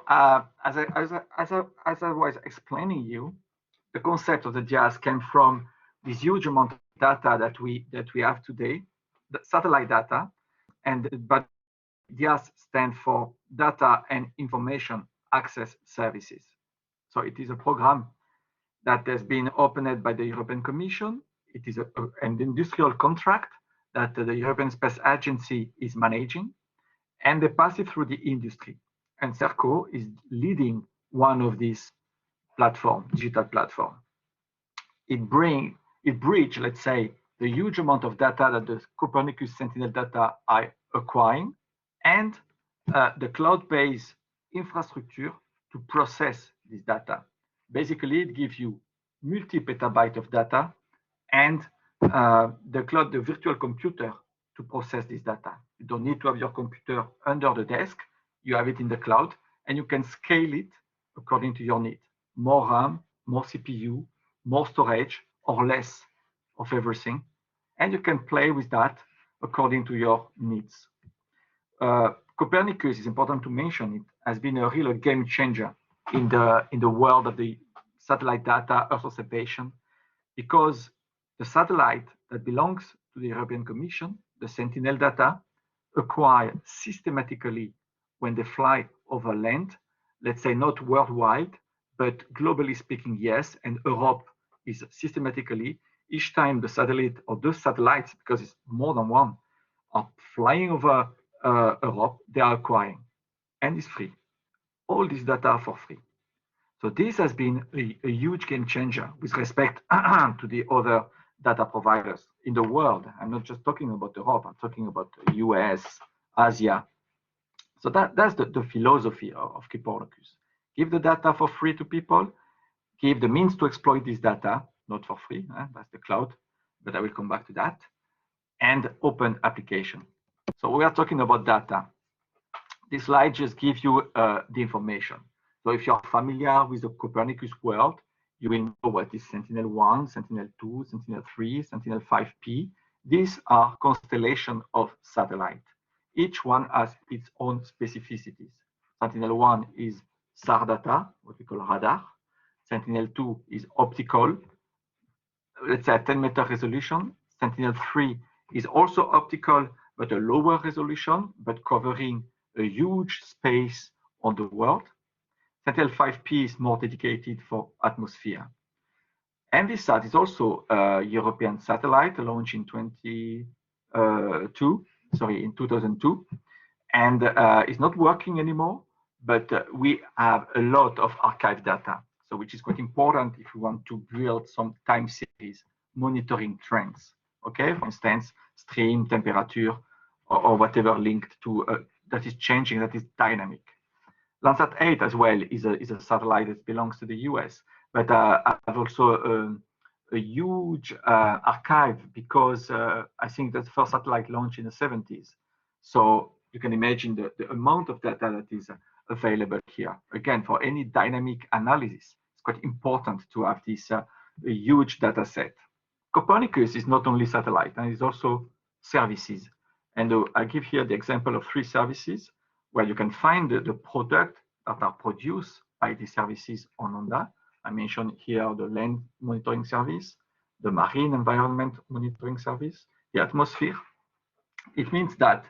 as I was explaining you, the concept of the DIAS came from this huge amount of data that we have today, the satellite data, but DIAS stands for Data and Information Access Services. So it is a program that has been opened by the European Commission. It is an industrial contract that the European Space Agency is managing, and they pass it through the industry. And CERCO is leading one of these digital platform. It bridges, let's say, the huge amount of data that the Copernicus Sentinel data are acquiring, and the cloud-based infrastructure to process this data. Basically, it gives you multi-petabyte of data and the virtual computer to process this data. You don't need to have your computer under the desk. You have it in the cloud, and you can scale it according to your need. More RAM, more CPU, more storage, or less of everything. And you can play with that according to your needs. Copernicus, is important to mention, it has been a real game changer in the world of the satellite data, Earth observation, because the satellite that belongs to the European Commission, the Sentinel data, acquire systematically when they fly over land, let's say not worldwide, but globally speaking, yes, and Europe is systematically, each time the satellite or those satellites, because it's more than one, are flying over Europe, they are acquiring, and it's free. All this data are for free. So this has been a huge game changer with respect to the other data providers in the world. I'm not just talking about Europe, I'm talking about the US, Asia. So that's the philosophy of Copernicus. Give the data for free to people, give the means to exploit this data, not for free, that's the cloud, but I will come back to that, and open application. So we are talking about data. This slide just gives you the information. So if you're familiar with the Copernicus world, you will know what is Sentinel-1, Sentinel-2, Sentinel-3, Sentinel-5P. These are constellations of satellites. Each one has its own specificities. Sentinel-1 is SAR data, what we call radar. Sentinel-2 is optical, let's say a 10-meter resolution. Sentinel-3 is also optical, but a lower resolution, but covering a huge space on the world. Sentinel-5P is more dedicated for atmosphere. Envisat is also a European satellite launched in 2002, and is not working anymore, but we have a lot of archive data, so which is quite important if we want to build some time series monitoring trends. Okay, for instance, stream, temperature, or whatever linked to that is changing, that is dynamic. Landsat 8 as well is a satellite that belongs to the US, but I have also a huge archive because I think that's the first satellite launched in the 70s. So you can imagine the amount of data that is available here. Again, for any dynamic analysis, it's quite important to have this huge data set. Copernicus is not only satellite, and it's also services. And I give here the example of 3 services where you can find the product that are produced by the services on ONDA. I mentioned here the land monitoring service, the marine environment monitoring service, the atmosphere. It means that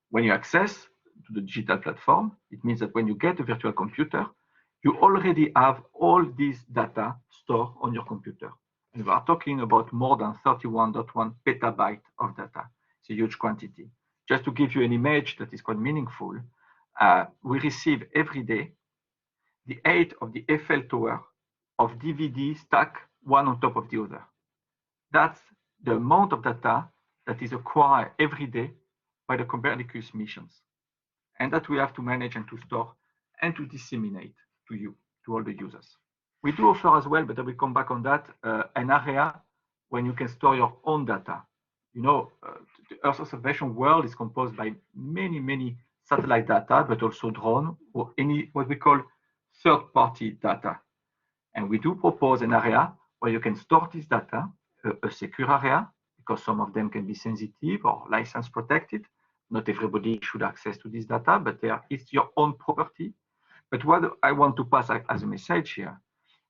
when you access to the digital platform, it means that when you get a virtual computer, you already have all this data stored on your computer. And we are talking about more than 31.1 petabyte of data. It's a huge quantity. Just to give you an image that is quite meaningful, we receive every day the height of the Eiffel Tower of DVD stacked one on top of the other. That's the amount of data that is acquired every day by the Copernicus missions, and that we have to manage and to store and to disseminate to you, to all the users. We do offer as well, but I will come back on that, an area when you can store your own data. You know, the Earth observation world is composed by many satellite data, but also drone or any what we call third-party data. And we do propose an area where you can store this data, a secure area, because some of them can be sensitive or license protected. Not everybody should access to this data, but it's your own property. But what I want to pass as a message here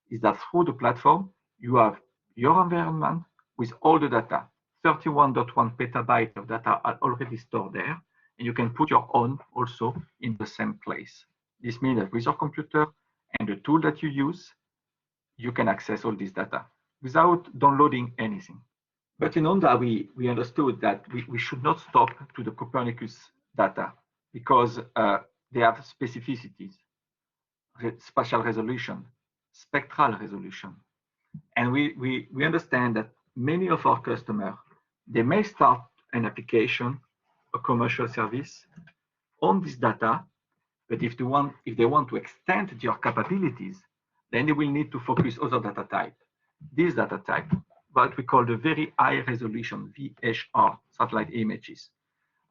is that through the platform, you have your environment with all the data. 31.1 petabytes of data are already stored there, and you can put your own also in the same place. This means that with your computer and the tool that you use, you can access all this data without downloading anything. But in ONDA, we understood that we should not stop to the Copernicus data because they have specificities, spatial resolution, spectral resolution. And we understand that many of our customers, they may start an application, a commercial service on this data, but if they want to extend your capabilities, then they will need to focus other data type. This data type, what we call the very high resolution VHR satellite images.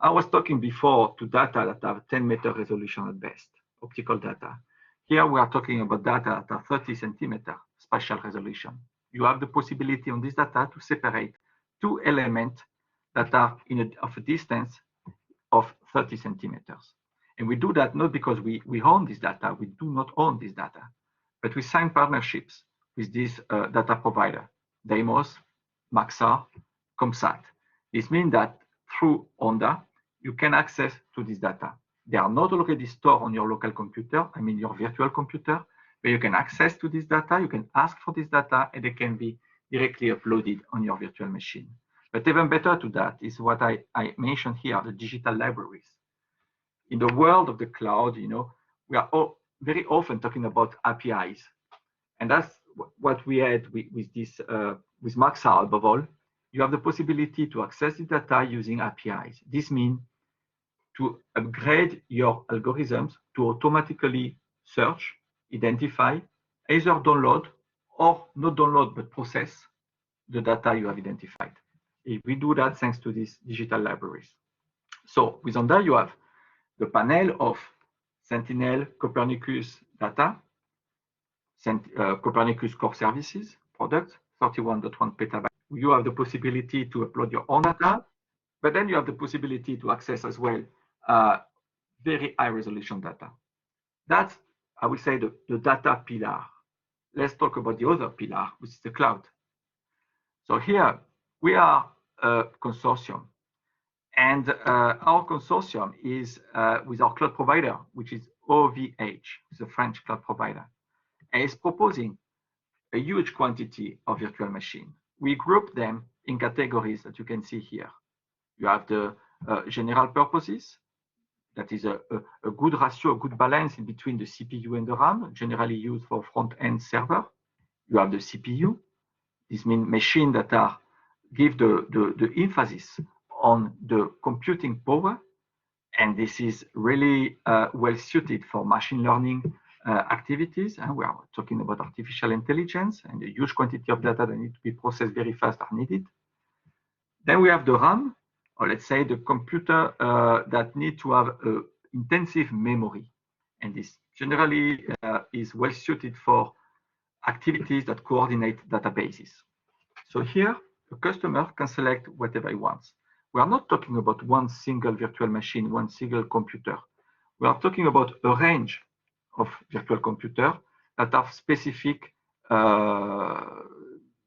I was talking before to data that have 10-meter resolution at best, optical data. Here we are talking about data that are 30-centimeter spatial resolution. You have the possibility on this data to separate two elements that are of a distance of 30 centimeters. And we do that not because we own this data, we do not own this data, but we sign partnerships with this data provider, Deimos, Maxar, ComSat. This means that through ONDA, you can access to this data. They are not already stored on your local computer, I mean your virtual computer, but you can access to this data, you can ask for this data, and they can be directly uploaded on your virtual machine. But even better to that is what I mentioned here, the digital libraries. In the world of the cloud, we are very often talking about APIs. And that's what we had with this, with Maxar above all. You have the possibility to access the data using APIs. This means to upgrade your algorithms to automatically search, identify, either download or not download, but process the data you have identified. We do that thanks to these digital libraries. So with ONDA, you have the panel of Sentinel Copernicus data, Copernicus core services, products, 31.1 petabytes. You have the possibility to upload your own data, but then you have the possibility to access as well very high resolution data. That's, I would say, the data pillar. Let's talk about the other pillar, which is the cloud. So here we are a consortium, and our consortium is with our cloud provider, which is OVH, the French cloud provider, and is proposing a huge quantity of virtual machines. We group them in categories that you can see here. You have the general purposes. That is a good ratio, a good balance in between the CPU and the RAM, generally used for front-end server. You have the CPU. This means machines that are give the emphasis on the computing power, and this is really well suited for machine learning activities. And we are talking about artificial intelligence, and a huge quantity of data that need to be processed very fast are needed. Then we have the RAM, or let's say the computer that need to have intensive memory, and this generally is well suited for activities that coordinate databases. So here, the customer can select whatever he wants. We are not talking about one single virtual machine, one single computer. We are talking about a range of virtual computers that have specific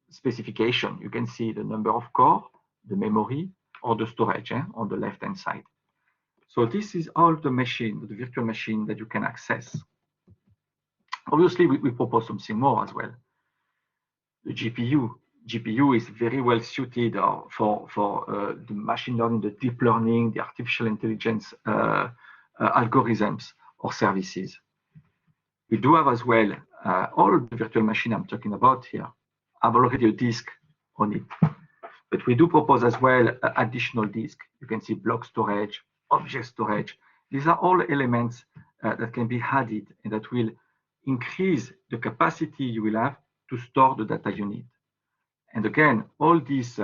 specification. You can see the number of core, the memory, or the storage on the left-hand side. So this is all the machine, the virtual machine that you can access. Obviously, we propose something more as well. The GPU. GPU is very well suited for the machine learning, the deep learning, the artificial intelligence algorithms or services. We do have as well all the virtual machine I'm talking about here have already a disk on it. But we do propose as well additional disk. You can see block storage, object storage. These are all elements that can be added and that will increase the capacity you will have to store the data you need. And again, all these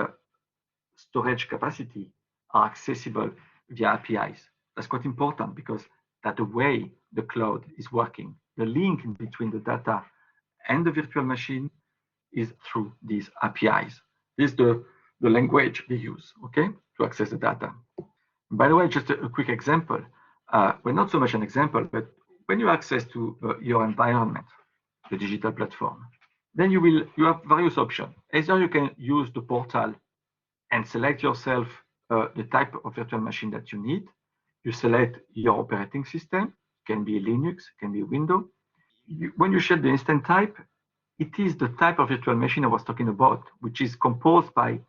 storage capacity are accessible via APIs. That's quite important because that's the way the cloud is working. The link in between the data and the virtual machine is through these APIs. This is the language they use, okay, to access the data. By the way, just a quick example. Well, not so much an example, but when you access to your environment, the digital platform, then you have various options. Either you can use the portal and select yourself the type of virtual machine that you need. You select your operating system, can be Linux, can be Windows. When you set the instance type, it is the type of virtual machine I was talking about, which is composed by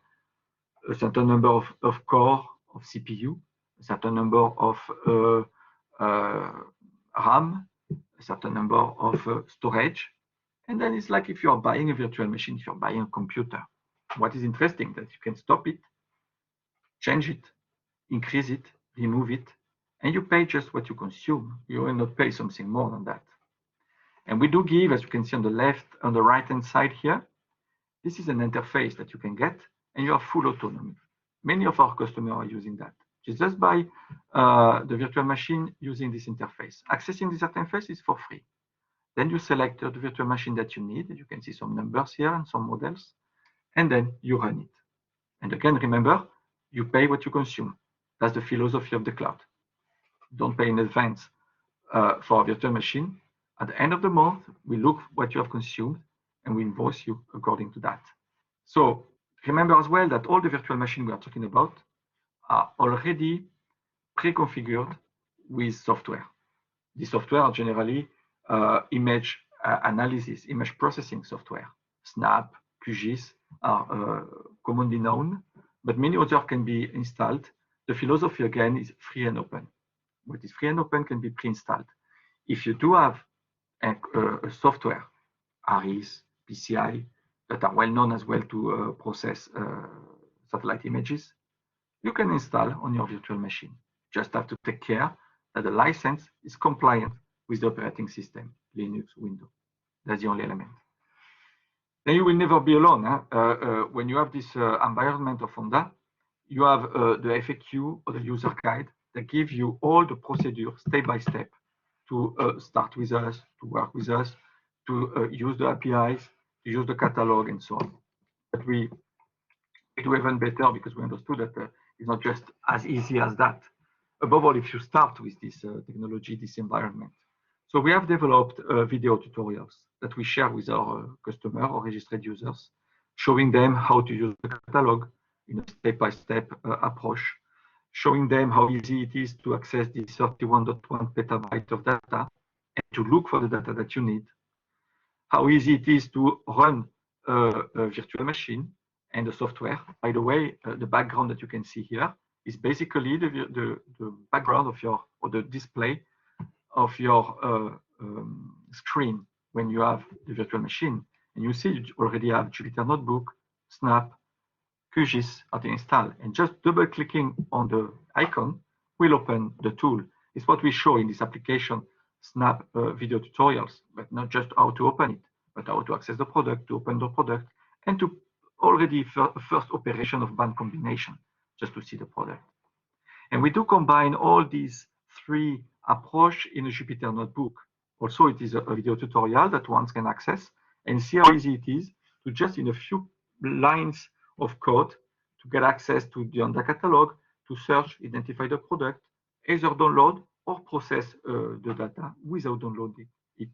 a certain number of core of CPU, a certain number of RAM, a certain number of storage. And then it's like if you're buying a virtual machine, if you're buying a computer. What is interesting that you can stop it, change it, increase it, remove it, and you pay just what you consume. You will not pay something more than that. And we do give, as you can see on the left, on the right-hand side here, this is an interface that you can get, and you have full autonomy. Many of our customers are using that. Just buy the virtual machine using this interface. Accessing this interface is for free. Then you select the virtual machine that you need. You can see some numbers here and some models, and then you run it. And again, remember, you pay what you consume. That's the philosophy of the cloud. Don't pay in advance for a virtual machine. At the end of the month, we look what you have consumed, and we invoice you according to that. So remember as well that all the virtual machines we are talking about are already pre-configured with software. The software are generally image analysis, image processing software. Snap, QGIS are commonly known, but many others can be installed. The philosophy again is free and open. What is free and open can be pre-installed. If you do have a software, ARIS, PCI, that are well known as well to process satellite images, you can install on your virtual machine. Just have to take care that the license is compliant with the operating system, Linux, Windows. That's the only element. Then you will never be alone. When you have this environment of ONDA, you have the FAQ or the user guide that gives you all the procedures step by step to start with us, to work with us, to use the APIs, to use the catalog, and so on. But we do even better because we understood that it's not just as easy as that. Above all, if you start with this technology, this environment. So we have developed video tutorials that we share with our customer or registered users, showing them how to use the catalog in a step-by-step approach, showing them how easy it is to access the 31.1 petabyte of data and to look for the data that you need, how easy it is to run a virtual machine and the software. By the way, the background that you can see here is basically the background of your, or the display of your screen when you have the virtual machine. And you see you already have Jupyter Notebook, Snap, QGIS are installed. And just double clicking on the icon will open the tool. It's what we show in this application, Snap video tutorials, but not just how to open it, but how to access the product, to open the product, and to already first operation of band combination, just to see the product. And we do combine all these three approach in a Jupyter Notebook. Also, it is a video tutorial that one can access and see how easy it is to just in a few lines of code to get access to the ONDA catalog, to search, identify the product, either download or process the data without downloading it.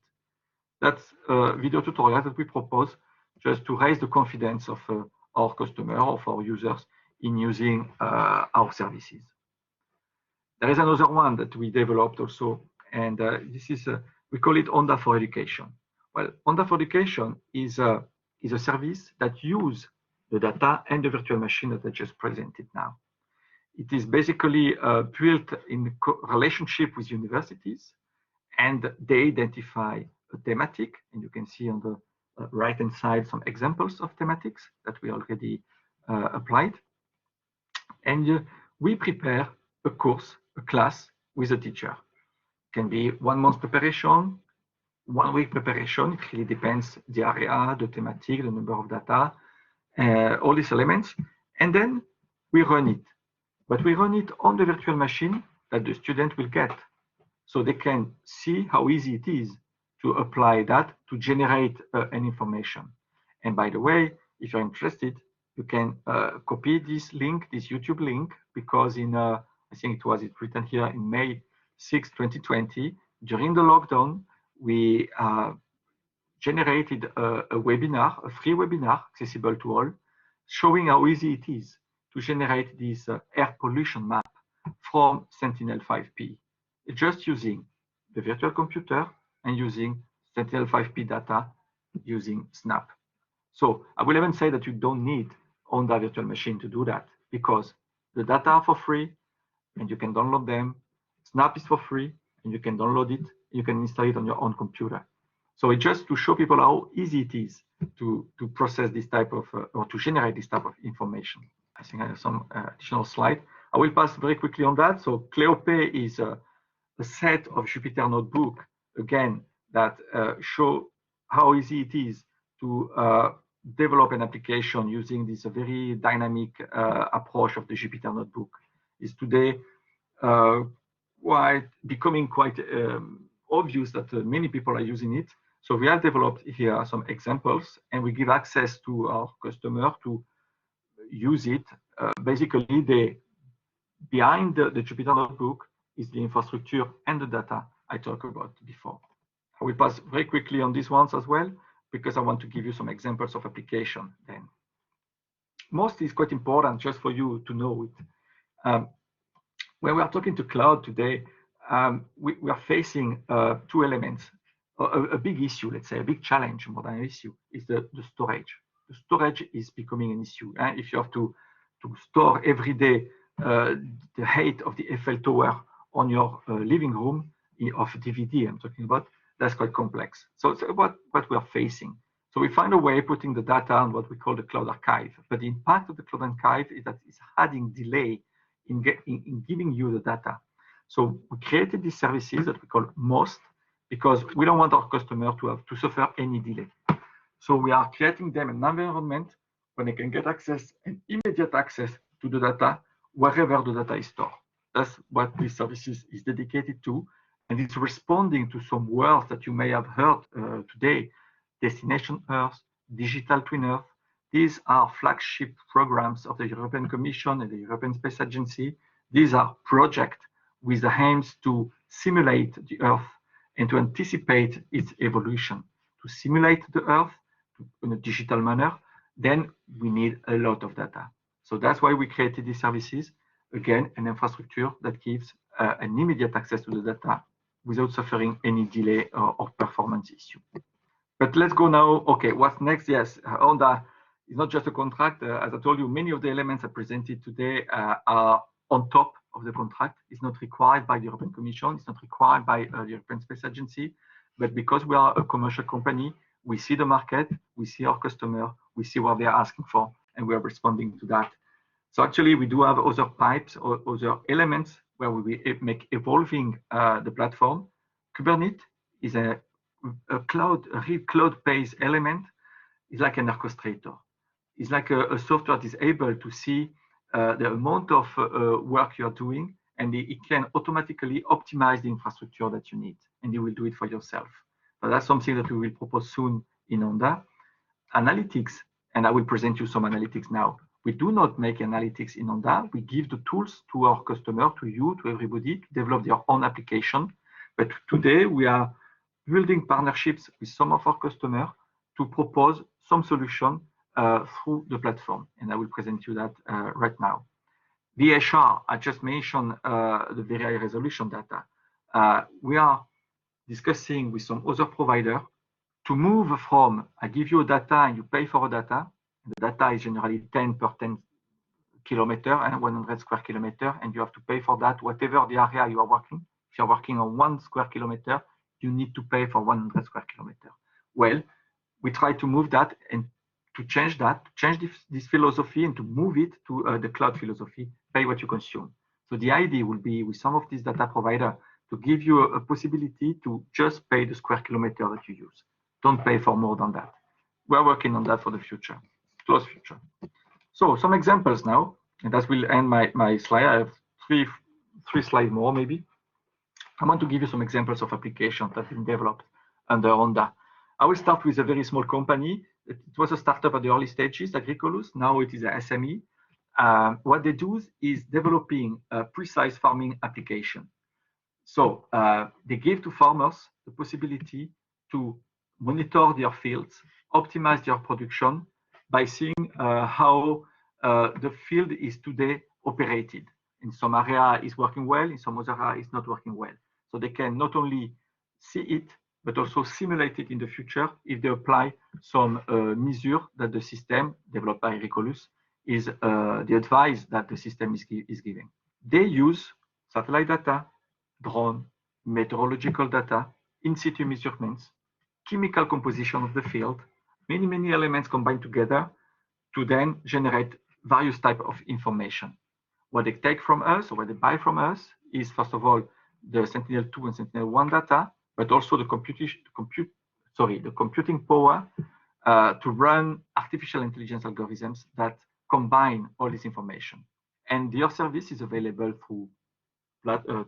That's a video tutorial that we propose just to raise the confidence of our customer, of our users in using our services. There is another one that we developed also, and this is, we call it ONDA for Education. Well, ONDA for Education is a service that uses the data and the virtual machine that I just presented now. It is basically built in relationship with universities, and they identify a thematic, and you can see on the right-hand side some examples of thematics that we already applied. And we prepare a course, a class with a teacher. It can be 1 month preparation, 1 week preparation. It really depends the area, the thematic, the number of data, all these elements. And then we run it. But we run it on the virtual machine that the student will get. So they can see how easy it is to apply that to generate an information. And by the way, if you're interested, you can copy this link, this YouTube link, because in, I think it was written here in May 6, 2020, During the lockdown, we generated a webinar, a free webinar accessible to all, showing how easy it is to generate this air pollution map from Sentinel-5P, just using the virtual computer and using Sentinel-5P data using Snap. So I will even say that you don't need ONDA virtual machine to do that, because the data are for free and you can download them. Snap is for free and you can download it. You can install it on your own computer. So it's just to show people how easy it is to process this type of, or to generate this type of information. I think I have some additional slide. I will pass very quickly on that. So Cleopay is a set of Jupyter notebook, again, that show how easy it is to develop an application using this very dynamic approach of the Jupyter notebook. Is today becoming quite obvious that many people are using it. So we have developed here some examples, and we give access to our customer to use it. Basically, behind the Jupyter notebook is the infrastructure and the data I talked about before. I will pass very quickly on these ones as well, because I want to give you some examples of application then. Most is quite important just for you to know it. When we are talking to cloud today, we are facing two elements. A big issue, let's say, a big challenge more than an issue, is the storage. The storage is becoming an issue. If you have to store every day the height of the Eiffel Tower on your living room of DVD, I'm talking about, that's quite complex. So it's what we are facing. So we find a way putting the data on what we call the cloud archive. But the impact of the cloud archive is that it's adding delay in giving you the data. So we created these services that we call MOST, because we don't want our customer to suffer any delay. So we are creating them an environment where they can get access and immediate access to the data wherever the data is stored. That's what this service is dedicated to. And it's responding to some words that you may have heard today: Destination Earth, Digital Twin Earth. These are flagship programs of the European Commission and the European Space Agency. These are projects with the aims to simulate the Earth and to anticipate its evolution. To simulate the Earth in a digital manner, then we need a lot of data. So that's why we created these services. Again, an infrastructure that gives an immediate access to the data without suffering any delay or performance issue. But let's go now. Okay, what's next? Yes, ONDA is not just a contract. As I told you, many of the elements I presented today are on top of the contract. It's not required by the European Commission. It's not required by the European Space Agency. But because we are a commercial company, we see the market, we see our customer, we see what they are asking for, and we are responding to that. So actually, we do have other pipes or other elements where we make evolving the platform. Kubernetes is a real cloud-based element. It's like an orchestrator. It's like a software that is able to see the amount of work you're doing, and it can automatically optimize the infrastructure that you need, and you will do it for yourself. So that's something that we will propose soon in ONDA. Analytics, and I will present you some analytics now. We do not make analytics in ONDA. We give the tools to our customer, to you, to everybody, to develop their own application. But today we are building partnerships with some of our customers to propose some solution through the platform. And I will present you that right now. VHR, I just mentioned the very high resolution data. We are discussing with some other provider to move from, I give you a data and you pay for a data. The data is generally 10 per 10 kilometer and 100 square kilometer, and you have to pay for that, whatever the area you are working. If you're working on 1 square kilometer, you need to pay for 100 square kilometer. Well, we try to move that and to change that, change this philosophy and to move it to the cloud philosophy, pay what you consume. So the idea will be with some of these data provider to give you a possibility to just pay the square kilometer that you use. Don't pay for more than that. We're working on that for the future, close future. So some examples now, and that will end my slide. I have three slides more maybe. I want to give you some examples of applications that have been developed under ONDA. I will start with a very small company. It was a startup at the early stages, Agricolus. Now it is a SME. What they do is developing a precise farming application. So they give to farmers the possibility to monitor their fields, optimize their production by seeing how the field is today operated. In some area is working well, in some other area is not working well. So they can not only see it, but also simulate it in the future if they apply some measure that the system developed by Ricolus is the advice that the system is giving. They use satellite data, drone, meteorological data, in situ measurements, chemical composition of the field, many elements combined together to then generate various types of information. What they take from us, or what they buy from us, is first of all the Sentinel-2 and Sentinel-1 data, but also the computing power to run artificial intelligence algorithms that combine all this information. And your service is available through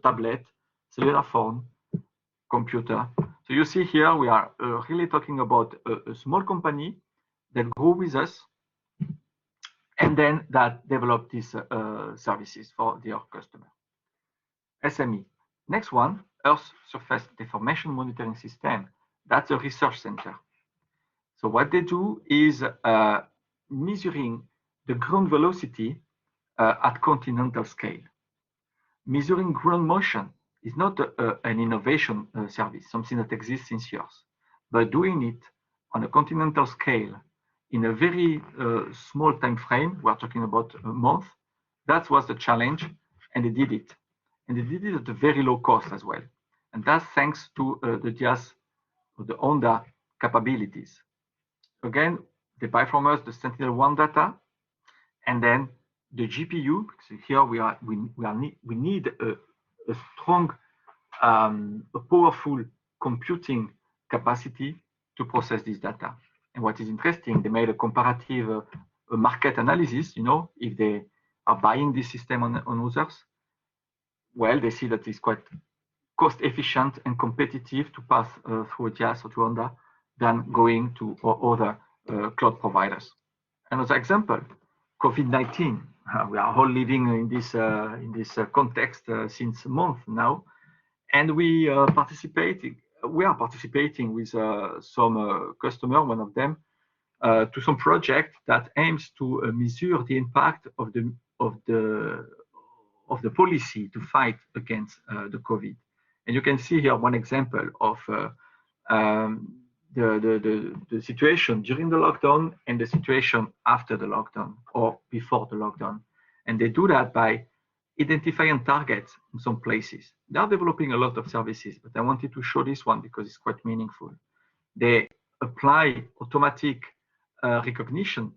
tablet, cellular phone, computer. So you see here, we are really talking about a small company that grew with us and then that developed these services for their customer. SME. Next one, Earth Surface Deformation Monitoring System. That's a research center. So what they do is measuring the ground velocity at continental scale. Measuring ground motion is not an innovation service, something that exists since years, but doing it on a continental scale in a very small time frame, we're talking about a month, that was the challenge, and they did it. And they did it at a very low cost as well. And that's thanks to the DIAS, or the ONDA capabilities. Again, they buy from us the Sentinel-1 data, and then the GPU, because here we need a strong, a powerful computing capacity to process this data. And what is interesting, they made a comparative market analysis, if they are buying this system on others. Well, they see that it's quite cost efficient and competitive to pass through DIAS or to ONDA than going to other cloud providers. Another example, COVID-19. We are all living in this context since a month now, and we are participating with some customer, one of them, to some project that aims to measure the impact of the policy to fight against the COVID. And you can see here one example of the situation during the lockdown and the situation after the lockdown or before the lockdown. And they do that by identifying targets in some places. They are developing a lot of services, but I wanted to show this one because it's quite meaningful. They apply automatic recognition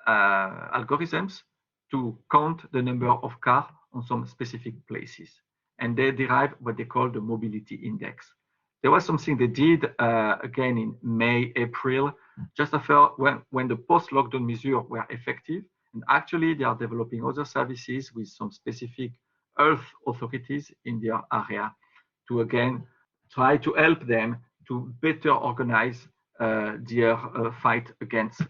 algorithms to count the number of cars on some specific places. And they derive what they call the mobility index. There was something they did again in May, April, just after when the post-lockdown measures were effective. And actually, they are developing other services with some specific health authorities in their area to, again, try to help them to better organize their fight against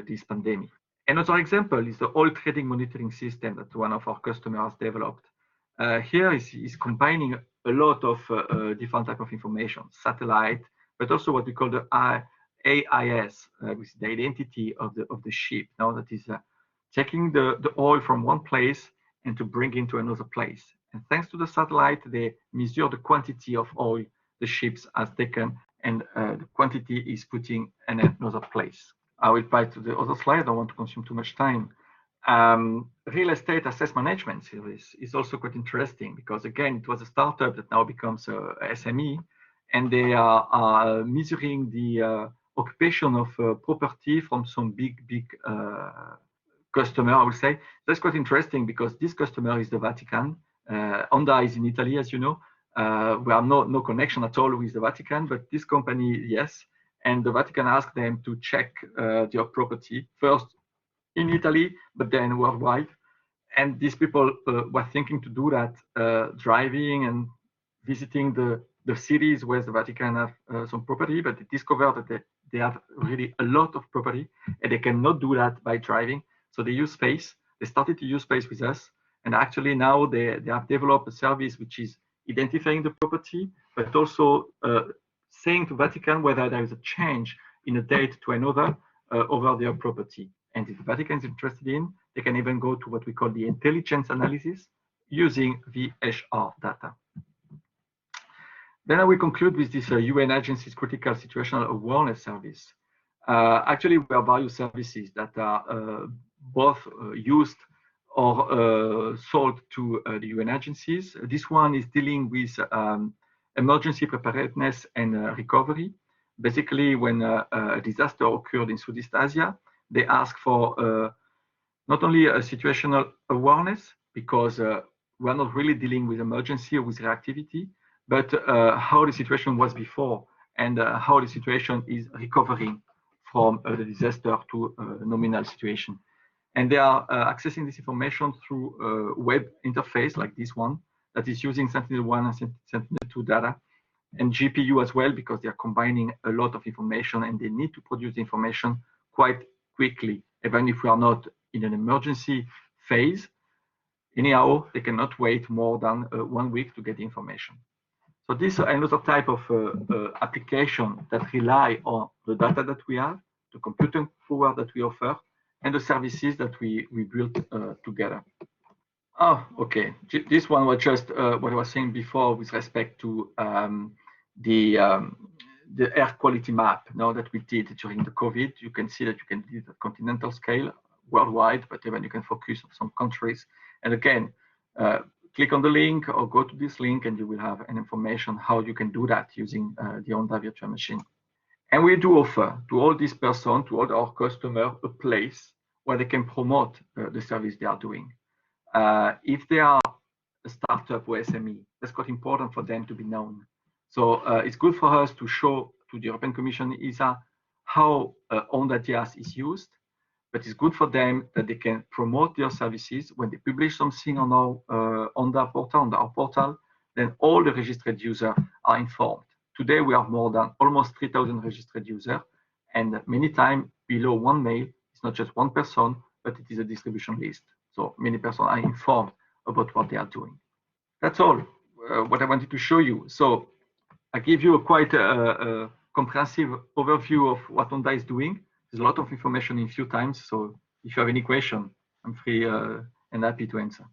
this pandemic. Another example is the oil trading monitoring system that one of our customers developed. Here is combining a lot of different types of information, satellite, but also what we call the AIS, which is the identity of the ship. Now that is checking the oil from one place and to bring it to another place. And thanks to the satellite, they measure the quantity of oil the ships has taken, and the quantity is putting in another place. I will pass to the other slide. I don't want to consume too much time. Real estate asset management service is also quite interesting because, again, it was a startup that now becomes a SME, and they are measuring the occupation of property from some big customer, I would say. That's quite interesting because this customer is the Vatican. ONDA is in Italy, as you know. We have no connection at all with the Vatican, but this company, yes. And the Vatican asked them to check their property first in Italy, but then worldwide. And these people were thinking to do that, driving and visiting the cities where the Vatican have some property, but they discovered that they have really a lot of property, and they cannot do that by driving. So they use space. They started to use space with us, and actually now they have developed a service which is identifying the property, but also saying to Vatican whether there is a change in a date to another over their property. And if the Vatican is interested in, they can even go to what we call the intelligence analysis using VHR data. Then I will conclude with this UN Agency's Critical Situational Awareness Service. Actually, we have various services that are both used or sold to the UN agencies. This one is dealing with emergency preparedness and recovery. Basically, when a disaster occurred in Southeast Asia, they ask for not only a situational awareness, because we're not really dealing with emergency or with reactivity, but how the situation was before and how the situation is recovering from the disaster to a nominal situation. And they are accessing this information through a web interface like this one that is using Sentinel-1 and Sentinel-2 data, and GPU as well, because they are combining a lot of information and they need to produce the information quite quickly, even if we are not in an emergency phase. Anyhow, they cannot wait more than 1 week to get the information. So this is another type of application that rely on the data that we have, the computing power that we offer, and the services that we built together. Oh, okay. This one was just what I was saying before with respect to the air quality map now that we did during the COVID. You can see that you can do it at continental scale worldwide, but even you can focus on some countries. And again, click on the link or go to this link and you will have an information how you can do that using the ONDA virtual machine. And we do offer to all these persons, to all our customers, a place where they can promote the service they are doing. If they are a startup or SME, that's quite important for them to be known. So it's good for us to show to the European Commission, ESA, how ONDA DIAS is used, but it's good for them that they can promote their services. When they publish something on our ONDA portal, on our portal, then all the registered users are informed. Today, we have more than almost 3,000 registered users, and many times below one mail, it's not just one person, but it is a distribution list. So many persons are informed about what they are doing. That's all what I wanted to show you. So I give you a quite comprehensive overview of what ONDA is doing. There's a lot of information in few times. So if you have any question, I'm free and happy to answer.